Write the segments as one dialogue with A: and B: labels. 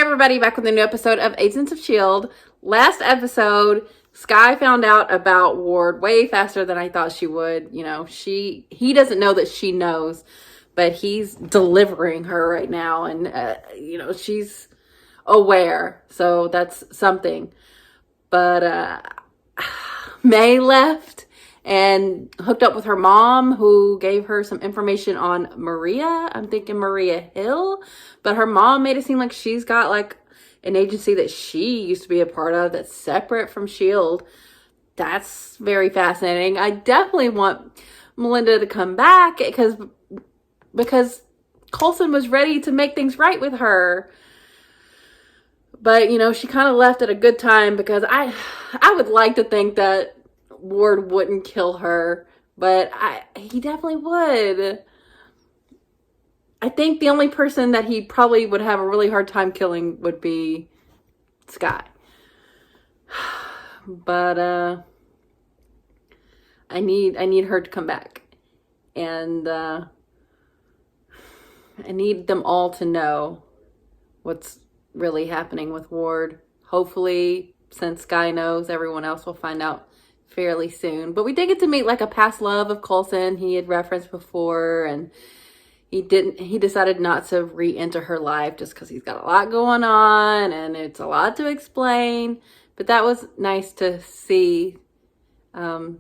A: everybody, back with a new episode of Agents of S.H.I.E.L.D. Last episode, Skye found out about Ward way faster than I thought she would. You know, he doesn't know that she knows, but he's delivering her right now, and she's aware, so that's something. But May left and hooked up with her mom, who gave her some information on Maria. I'm thinking Maria Hill, but her mom made it seem like she's got like an agency that she used to be a part of that's separate from S.H.I.E.L.D. That's very fascinating. I definitely want Melinda to come back because Coulson was ready to make things right with her. But, she kind of left at a good time, because I would like to think that Ward wouldn't kill her, but he definitely would. I think the only person that he probably would have a really hard time killing would be Skye. But I need her to come back, and I need them all to know what's really happening with Ward. Hopefully, since Skye knows, everyone else will find out fairly soon. But we did get to meet like a past love of Coulson he had referenced before, and he decided not to re-enter her life just because he's got a lot going on and it's a lot to explain. But that was nice to see a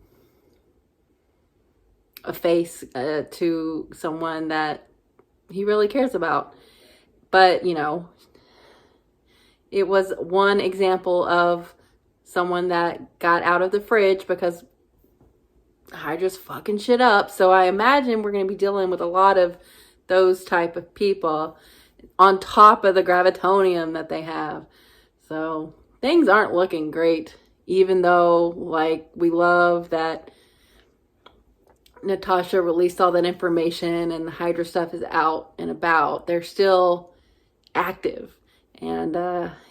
A: face to someone that he really cares about. But it was one example of someone that got out of the fridge because Hydra's fucking shit up. So I imagine we're going to be dealing with a lot of those type of people on top of the gravitonium that they have. So things aren't looking great, even though, like, we love that Natasha released all that information and the Hydra stuff is out and about. They're still active. And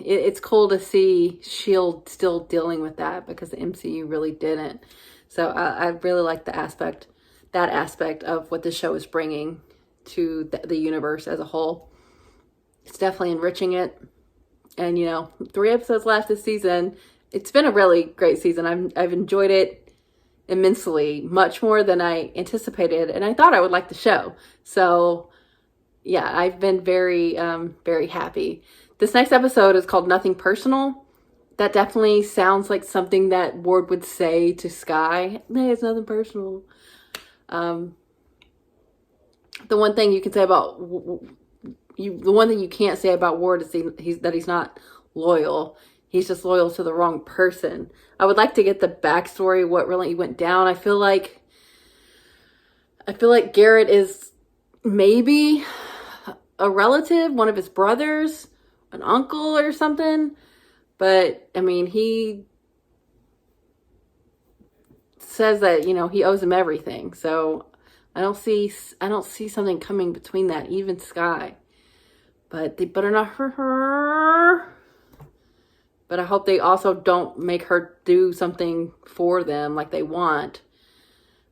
A: it's cool to see S.H.I.E.L.D. still dealing with that, because the MCU really didn't. So I really like that aspect of what the show is bringing to the universe as a whole. It's definitely enriching it. And 3 episodes left this season. It's been a really great season. I've enjoyed it immensely, much more than I anticipated, and I thought I would like the show. So yeah, I've been very very happy. This next episode is called Nothing Personal. That definitely sounds like something that Ward would say to Skye. Hey, it's nothing personal. The one thing you can say about the one thing you can't say about Ward is that he's not loyal. He's just loyal to the wrong person. I would like to get the backstory, what really went down. I feel like Garrett is maybe a relative, one of his brothers, an uncle or something. But I mean, he says that, he owes him everything. So I don't see something coming between that, even Skye. But they better not hurt her. But I hope they also don't make her do something for them like they want.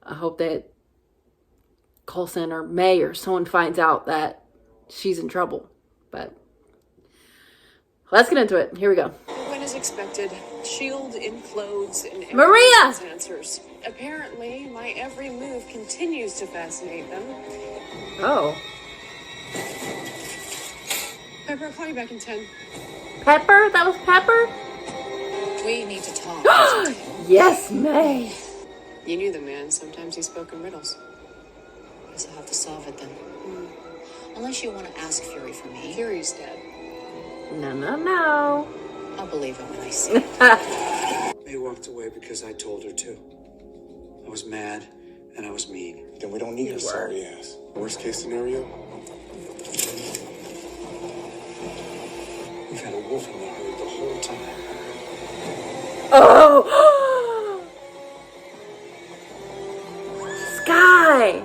A: I hope that Coulson or May or someone finds out that she's in trouble. But let's get into it. Here we go.
B: When as expected, S.H.I.E.L.D. implodes in
A: Maria!
B: Answers. Apparently, my every move continues to fascinate them.
A: Oh.
B: Pepper, I'll call you back in 10.
A: Pepper? That was Pepper?
B: We need to talk.
A: Yes, May.
B: You knew the man. Sometimes he spoke in riddles.
C: Guess I'll have to solve it then. Unless you want to ask Fury for me.
B: Fury's dead.
A: No.
C: I'll believe it when I see it.
D: May walked away because I told her to. I was mad and I was mean.
E: Then we don't need her sorry ass. Worst case scenario,
D: We've had a wolf in the herd the whole time.
A: Oh! Skye!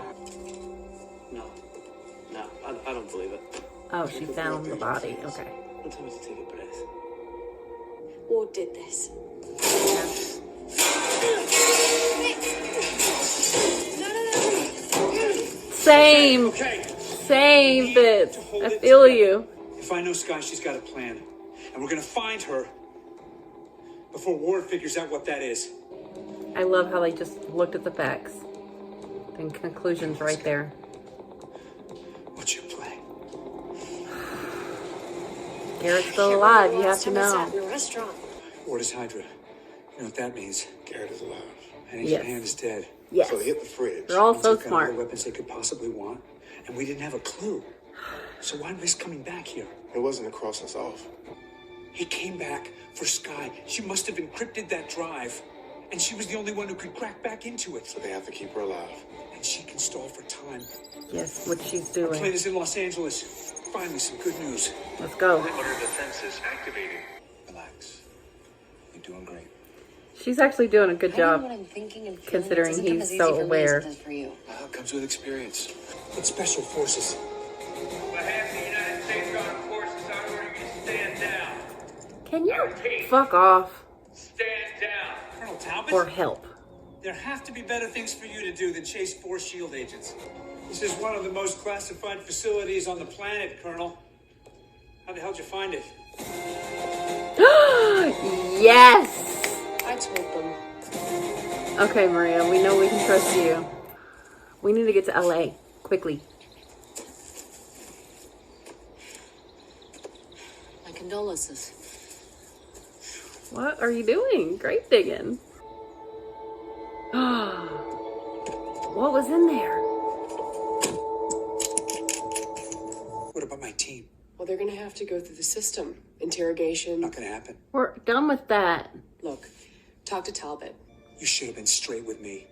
D: No, I don't believe it.
A: Oh, she found the body. Okay.
D: I'll tell her to take a breath.
B: Ward did this.
A: Same, bitch. I feel you.
D: If I know Sky, she's got a plan. And we're gonna find her before Ward figures out what that is.
A: I love how they just looked at the facts. And conclusions right there.
D: What's your play?
A: Garrett's still alive, you have to
B: Last time I sat
A: know.
B: in a restaurant.
D: Ward is Hydra. You know what that means?
E: Garrett is alive.
D: And his
A: Yes.
D: hand is dead.
A: Yes.
E: So they hit the fridge.
A: They're all
D: And
A: so
D: took out all the
A: smart.
D: weapons they could possibly want, and we didn't have a clue. So why risk coming back here?
E: It wasn't to cross us off.
D: He came back for Sky. She must have encrypted that drive, and she was the only one who could crack back into it.
E: So they have to keep her alive.
D: And she can stall for time.
A: Yes, what she's
D: Our plane
A: doing.
D: is in Los Angeles. Finally, some good news.
A: Let's go.
F: Perimeter defenses activated.
D: Relax. You're doing great.
A: She's actually doing a good
C: I know
A: job.
C: what I'm thinking and feeling.
A: considering
C: It doesn't come
A: he's
C: as easy
A: so
C: for me as
A: aware.
C: it does for you.
D: It comes with experience. It's special forces.
F: Behalf of the United States Armed Forces, I order you to stand down.
A: Can you fuck off
F: Stand down.
D: Colonel Talbot?
A: or help?
D: There have to be better things for you to do than chase 4 S.H.I.E.L.D. agents. This is one of the most classified facilities on the planet, Colonel. How the hell did you find it?
A: Yes!
B: I told them.
A: Okay, Maria, we know we can trust you. We need to get to LA quickly.
C: My condolences.
A: What are you doing? Grave digging. What was in there?
D: What about my team?
B: Well, they're gonna have to go through the system. Interrogation.
D: Not gonna happen.
A: We're done with that.
B: Look, talk to Talbot.
D: You should have been straight with me.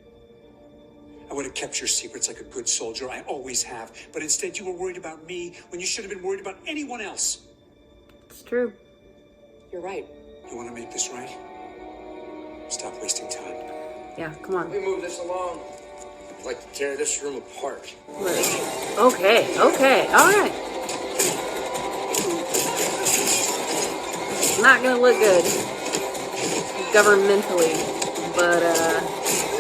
D: I would have kept your secrets like a good soldier. I always have. But instead, you were worried about me when you should have been worried about anyone else.
A: It's true.
B: You're right.
D: You want to make this right? Stop wasting time.
A: Yeah, come on.
G: We move this along. I'd like to tear this room apart.
A: Okay, all right. It's not gonna look good governmentally, but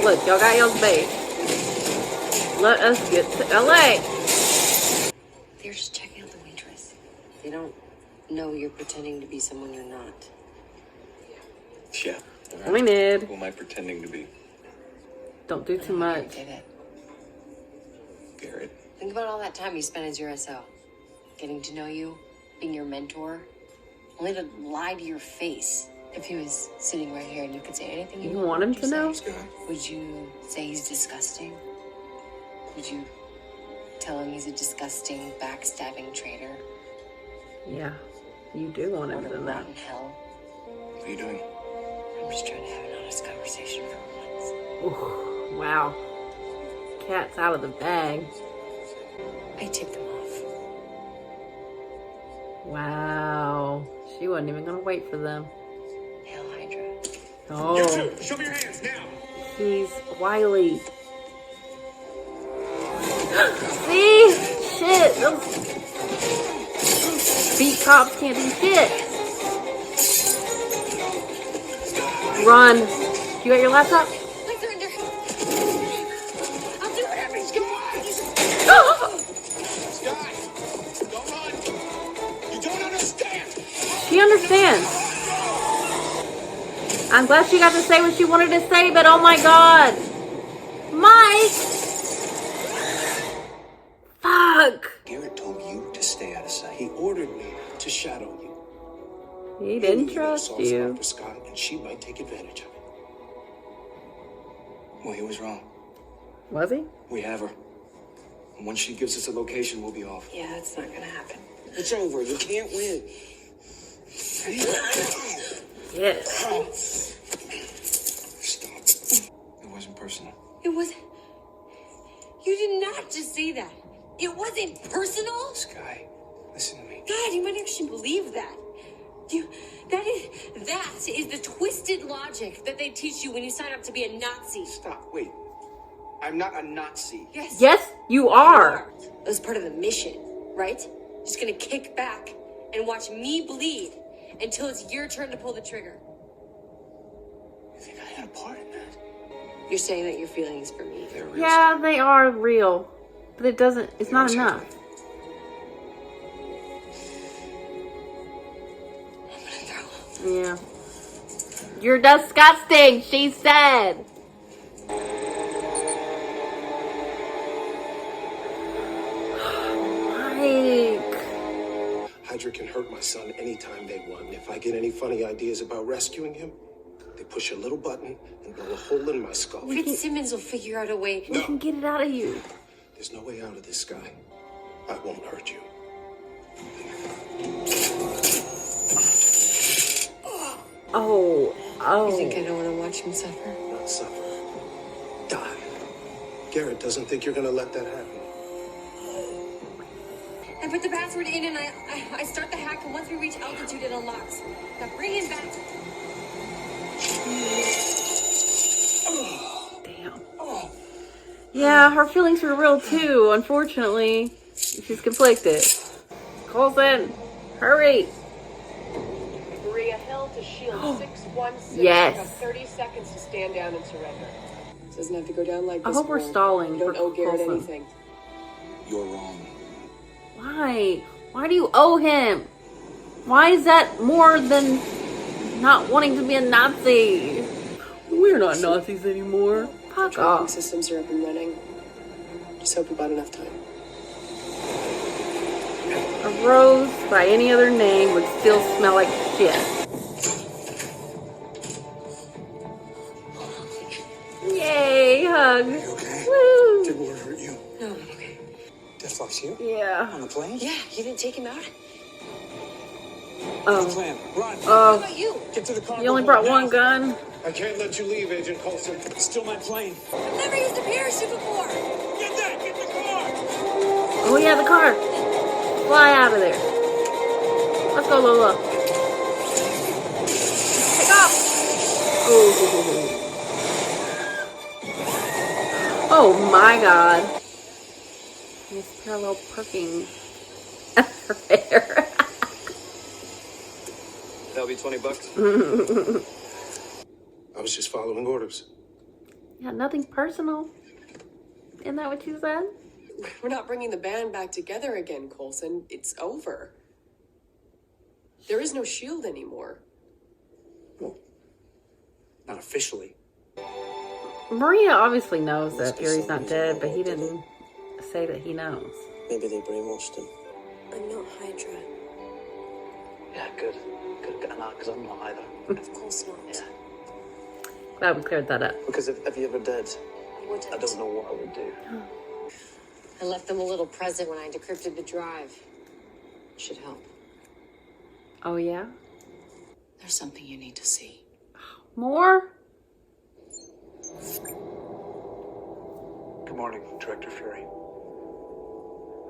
A: look, y'all got y'all's base. Let us get to LA.
C: They're just checking out the waitress. They don't know you're pretending to be someone you're not.
F: Yeah.
A: Pointed.
F: Who am I pretending to be?
A: Don't do too
C: You
A: much.
C: did it.
F: Garrett.
C: Think about all that time you spent as your SO. Getting to know you, being your mentor. Only to lie to your face. If he was sitting right here and you could say anything
A: You
C: want,
A: want him
C: would you
A: to know?
C: say? Would you say he's disgusting? Would you tell him he's a disgusting, backstabbing traitor?
A: Yeah, you do want him
C: Or
A: to
C: to
A: know.
C: rot in hell?
F: What are you doing?
C: I'm just trying to have an honest conversation for once.
A: Ooh, wow. Cat's out of the bag.
C: I tipped them off.
A: Wow. She wasn't even gonna wait for them.
C: Hail Hydra.
A: Oh,
D: Show me your hands now.
A: he's wily. See? Shit. Those beat cops can't do shit. Run. You got your laptop?
C: I surrender. I'll do whatever you want.
G: Sky! Don't run! You don't understand!
A: She understands. I'm glad she got to say what she wanted to say, but oh my god. Mike! Fuck.
D: Garrett told you to stay out of sight. He ordered me to shadow you.
A: He didn't trust
D: Saul smart
A: you.
D: for Scott, and she might take advantage of it.
H: Well, he was wrong.
A: Was he?
H: We have her. And once she gives us a location, we'll be off.
B: Yeah, it's not gonna happen.
G: It's over. You can't win.
A: Yes.
H: Stop. It wasn't personal.
C: It was. You did not just say that. It wasn't personal.
H: Sky, listen to me.
C: God, you might actually believe that. That is the twisted logic that they teach you when you sign up to be a Nazi.
G: Stop. Wait. I'm not a Nazi.
C: Yes.
A: Yes, you
C: You
A: are.
C: That was part of the mission, right? Just gonna kick back and watch me bleed until it's your turn to pull the trigger.
H: You think I had a part in that?
C: You're saying that your feelings for me.
H: They're real.
A: Yeah, they are real. But it doesn't, it's not enough. Yeah. You're disgusting, she said. Mike.
E: Hydra can hurt my son anytime they want. And if I get any funny ideas about rescuing him, they push a little button and blow a hole in my skull.
C: Fitzsimmons will figure out a way.
A: We can get it out of you.
E: There's no way out of this, Sky. I won't hurt you.
A: Oh.
C: You think I don't want to watch him suffer?
E: Not suffer. Die. Garrett doesn't think you're gonna let that happen.
C: I put the password in and I start the hack, and once we reach altitude, it unlocks. Now bring him back.
A: Damn. Yeah, her feelings were real too, unfortunately. She's conflicted. Coulson, hurry.
B: Maria, Hill to S.H.I.E.L.D. 616.
A: Yes.
B: You have 30 seconds to stand down and surrender. It doesn't have to go down like
A: I
B: this.
A: hope we're
B: Warren.
A: stalling
B: You don't
A: for
B: owe Garrett
A: Coulson.
B: anything.
H: You're wrong.
A: Why? Why do you owe him? Why is that more than not wanting to be a Nazi? We're not Nazis anymore. Fuck
B: Tracking
A: off.
B: systems are up and running. Just hope we bought enough time.
A: A rose by any other name would still smell like shit. Yay, hug.
H: You okay?
A: Woo.
E: Did Ward hurt you?
C: No, I'm okay.
H: Death Fox here?
A: Yeah.
H: On the plane?
C: Yeah, you didn't take him out?
A: Oh.
H: Plan. Run.
C: What
A: Oh.
C: about you?
H: Get to the car.
A: You only brought one gun.
E: I can't let you leave, Agent Coulson.
H: It's still my plane.
C: I've never used a parachute before.
H: Get that! Get the car!
A: Oh yeah, the car. Fly out of there. Let's go, Lola. Take off. Oh. Oh my God. Miss parallel parking. Her hair.
H: That'll be $20.
E: I was just following orders.
A: Yeah, nothing personal. Isn't that what you said?
B: We're not bringing the band back together again, Coulson. It's over. There is no S.H.I.E.L.D. anymore.
H: Not officially.
A: Maria obviously knows that Fury's not dead, but he didn't say that he knows.
I: Maybe they brainwashed him.
C: I'm not Hydra.
I: Yeah, good. Good. And because I'm not either.
C: Of course not.
I: Yeah.
A: Glad we cleared that up.
I: Because if you ever did,
C: I wouldn't.
I: I don't know what I would do.
C: I left them a little present when I decrypted the drive. Should help.
A: Oh yeah?
C: There's something you need to see.
A: More?
D: Good morning, Director Fury.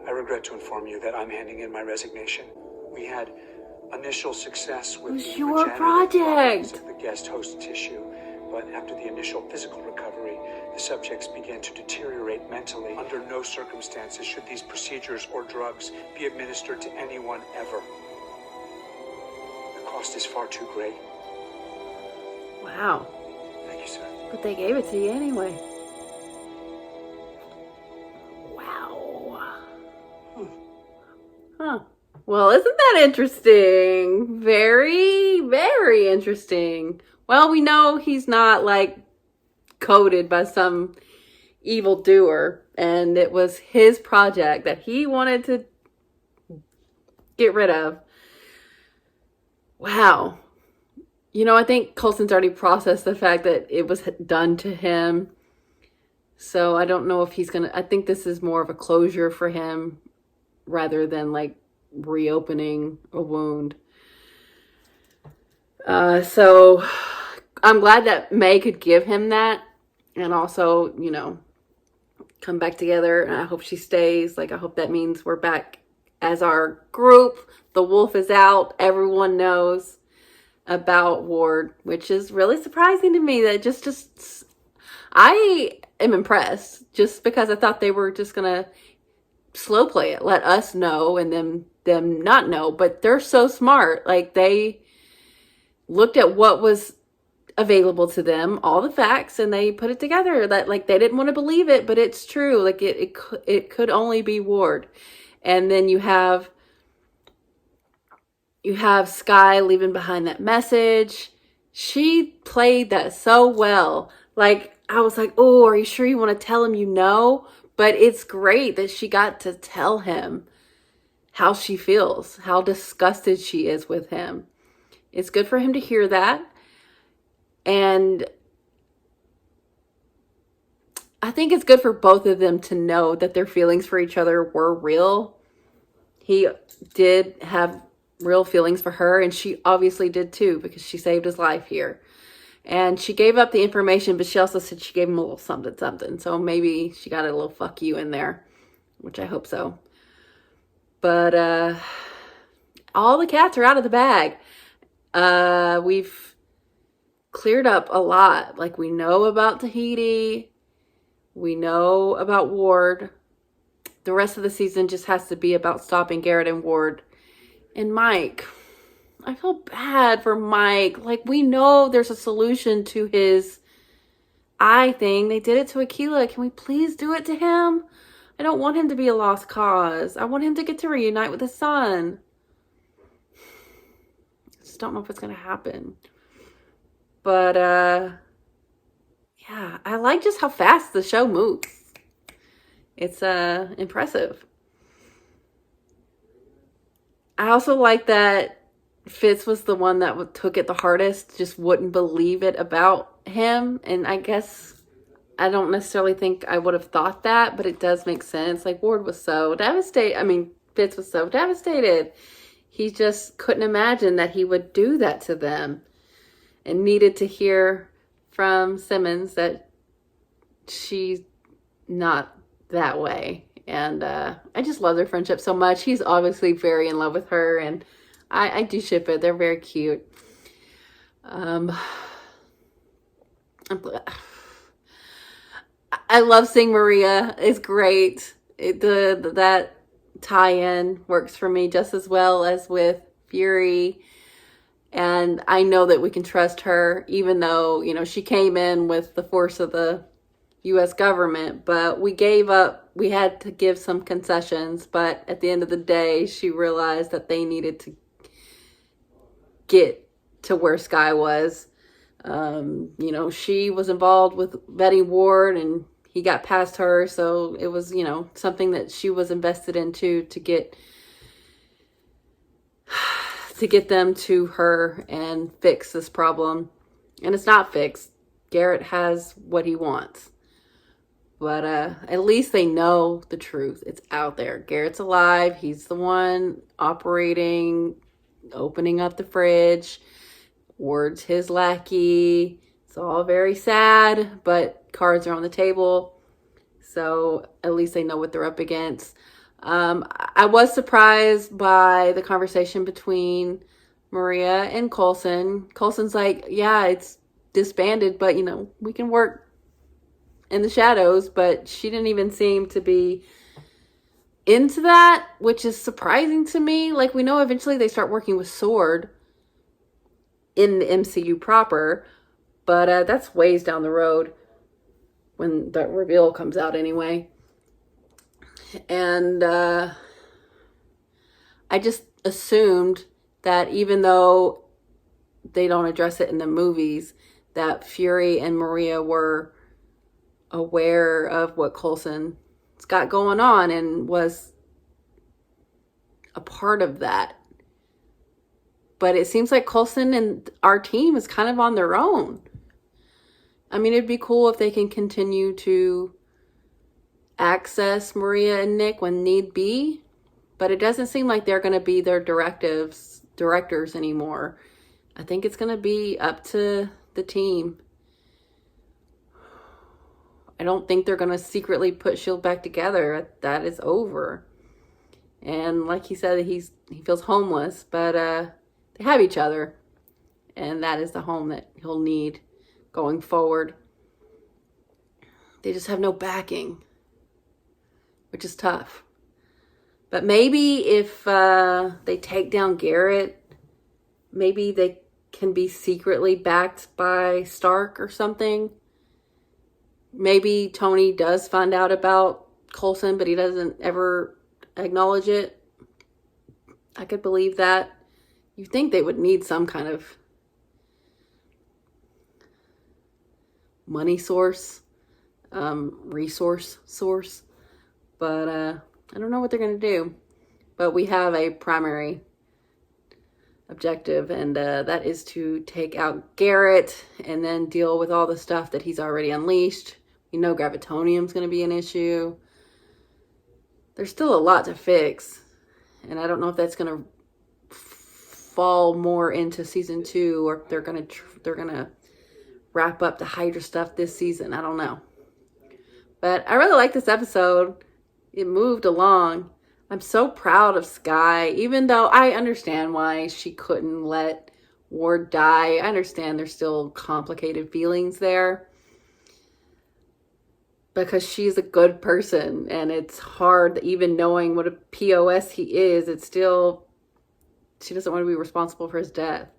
D: I regret to inform you that I'm handing in my resignation. We had initial success with
A: It was
D: the
A: your
D: regenerative
A: project.
D: properties of the guest host tissue, but after the initial physical recovery, the subjects began to deteriorate mentally. Under no circumstances should these procedures or drugs be administered to anyone ever. The cost is far too great.
A: Wow.
D: Thank you, sir.
A: But they gave it to you anyway. Wow. Huh. Well, isn't that interesting? Very, very interesting. Well, we know he's not like coded by some evil doer, and it was his project that he wanted to get rid of. Wow. You know, I think Coulson's already processed the fact that it was done to him. So I don't know if he's going to... I think this is more of a closure for him rather than like reopening a wound. So I'm glad that May could give him that. And also, you know, come back together. And I hope she stays. Like, I hope that means we're back as our group. The wolf is out. Everyone knows about Ward, which is really surprising to me. That just I am impressed, just because I thought they were just gonna slow play it, let us know and them not know. But they're so smart. Like, they looked at what was available to them, all the facts, and they put it together. That, like, they didn't want to believe it, but it's true. Like, it could only be Ward. And then you have You have Skye leaving behind that message. She played that so well. Like, I was like, oh, are you sure you want to tell him you know? But it's great that she got to tell him how she feels, how disgusted she is with him. It's good for him to hear that. And I think it's good for both of them to know that their feelings for each other were real. He did have real feelings for her, and she obviously did too, because she saved his life here. And she gave up the information, but she also said she gave him a little something, something. So maybe she got a little fuck you in there, which I hope so. But all the cats are out of the bag. We've cleared up a lot. Like, we know about Tahiti. We know about Ward. The rest of the season just has to be about stopping Garrett and Ward. And Mike, I feel bad for Mike. Like, we know there's a solution to his eye thing. They did it to Akilah. Can we please do it to him? I don't want him to be a lost cause. I want him to get to reunite with his son. I just don't know if it's going to happen. But, yeah, I like just how fast the show moves. It's impressive. I also like that Fitz was the one that took it the hardest, just wouldn't believe it about him. And I guess I don't necessarily think I would have thought that, but it does make sense. Like, Ward was so devastated. I mean, Fitz was so devastated. He just couldn't imagine that he would do that to them, and needed to hear from Simmons that she's not that way. And I just love their friendship so much. He's obviously very in love with her, and I do ship it. They're very cute. I love seeing Maria. It's great. That tie-in works for me just as well as with Fury. And I know that we can trust her, even though, you know, she came in with the force of the U.S. government, but we had to give some concessions, but at the end of the day, she realized that they needed to get to where Skye was. You know, she was involved with Betty Ward, and he got past her, so it was, you know, something that she was invested into to get them to her and fix this problem. And it's not fixed. Garrett has what he wants. But at least they know the truth. It's out there. Garrett's alive. He's the one operating, opening up the fridge. Ward's his lackey. It's all very sad, but cards are on the table. So at least they know what they're up against. I was surprised by the conversation between Maria and Coulson. Coulson's like, yeah, it's disbanded, but, you know, we can work in the shadows, but she didn't even seem to be into that, which is surprising to me. Like, we know eventually they start working with S.H.I.E.L.D. in the MCU proper, but that's ways down the road when the reveal comes out anyway. And I just assumed that even though they don't address it in the movies, that Fury and Maria were aware of what Coulson's got going on and was a part of that. But it seems like Coulson and our team is kind of on their own. I mean, it'd be cool if they can continue to access Maria and Nick when need be, but it doesn't seem like they're going to be their directors anymore. I think it's going to be up to the team. I don't think they're going to secretly put S.H.I.E.L.D. back together. That is over. And like he said, he feels homeless, but they have each other. And that is the home that he'll need going forward. They just have no backing, which is tough. But maybe if they take down Garrett, maybe they can be secretly backed by Stark or something. Maybe Tony does find out about Coulson, but he doesn't ever acknowledge it. I could believe that. You think they would need some kind of money source, resource source, but I don't know what they're going to do. But we have a primary objective, and that is to take out Garrett and then deal with all the stuff that he's already unleashed. We know Gravitonium's going to be an issue. There's still a lot to fix, and I don't know if that's going to fall more into season 2, or if they're going to wrap up the Hydra stuff this season. I don't know. But I really like this episode. It moved along. I'm so proud of Skye, even though I understand why she couldn't let Ward die. I understand there's still complicated feelings there, because she's a good person, and it's hard, even knowing what a POS he is, it's still, she doesn't want to be responsible for his death.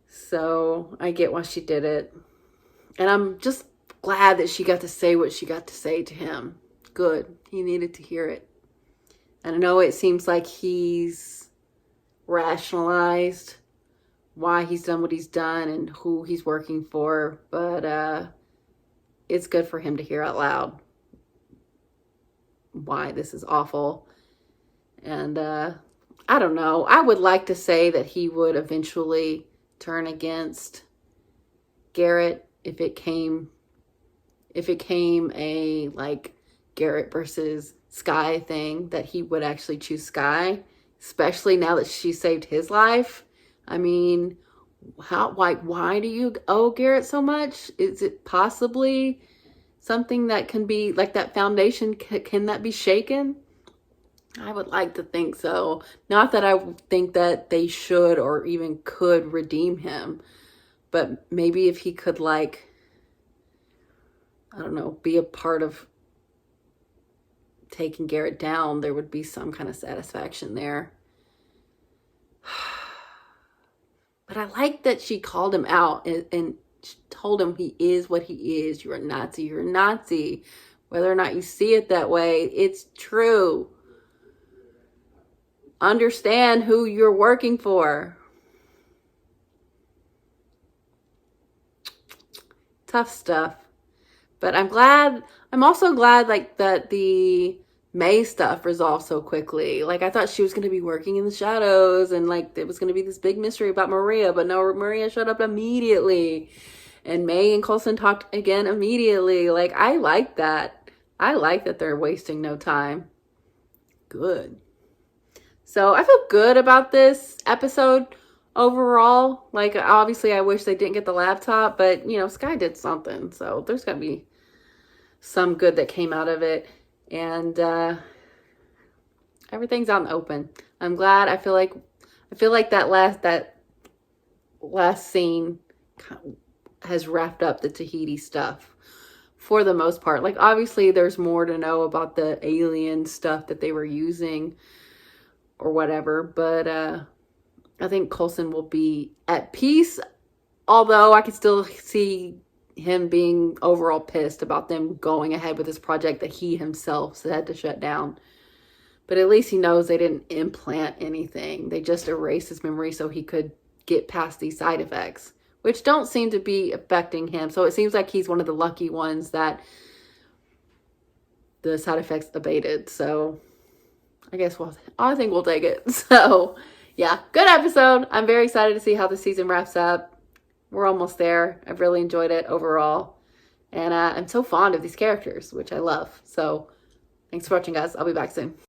A: So I get why she did it. And I'm just glad that she got to say what she got to say to him. Good. He needed to hear it. And I know it seems like he's rationalized why he's done what he's done and who he's working for, but it's good for him to hear out loud why this is awful. And I don't know. I would like to say that he would eventually turn against Garrett if it came a like Garrett versus Skye thing, that he would actually choose Skye, especially now that she saved his life. I mean, why do you owe Garrett so much? Is it possibly something that can be like that foundation? Can that be shaken? I would like to think so. Not that I think that they should or even could redeem him, but maybe if he could, like, I don't know, be a part of taking Garrett down, there would be some kind of satisfaction there. But I like that she called him out and told him he is what he is. You're a Nazi. You're a Nazi. Whether or not you see it that way, it's true. Understand who you're working for. Tough stuff. But I'm also glad like that the May stuff resolved so quickly. Like, I thought she was going to be working in the shadows and like it was going to be this big mystery about Maria, but no, Maria showed up immediately. And May and Coulson talked again immediately. Like, I like that. I like that they're wasting no time. Good. So I feel good about this episode overall. Like, obviously I wish they didn't get the laptop, but you know, Skye did something. So there's going to be some good that came out of it. And everything's out in the open. I'm glad. I feel like that last scene has wrapped up the Tahiti stuff for the most part. Like, obviously there's more to know about the alien stuff that they were using or whatever, but I think Coulson will be at peace, although I could still see him being overall pissed about them going ahead with this project that he himself had to shut down. But at least he knows they didn't implant anything. They just erased his memory so he could get past these side effects, which don't seem to be affecting him. So it seems like he's one of the lucky ones that the side effects abated. So I guess I think we'll take it. So yeah, good episode. I'm very excited to see how the season wraps up. We're almost there. I've really enjoyed it overall. And I'm so fond of these characters, which I love. So thanks for watching, guys. I'll be back soon.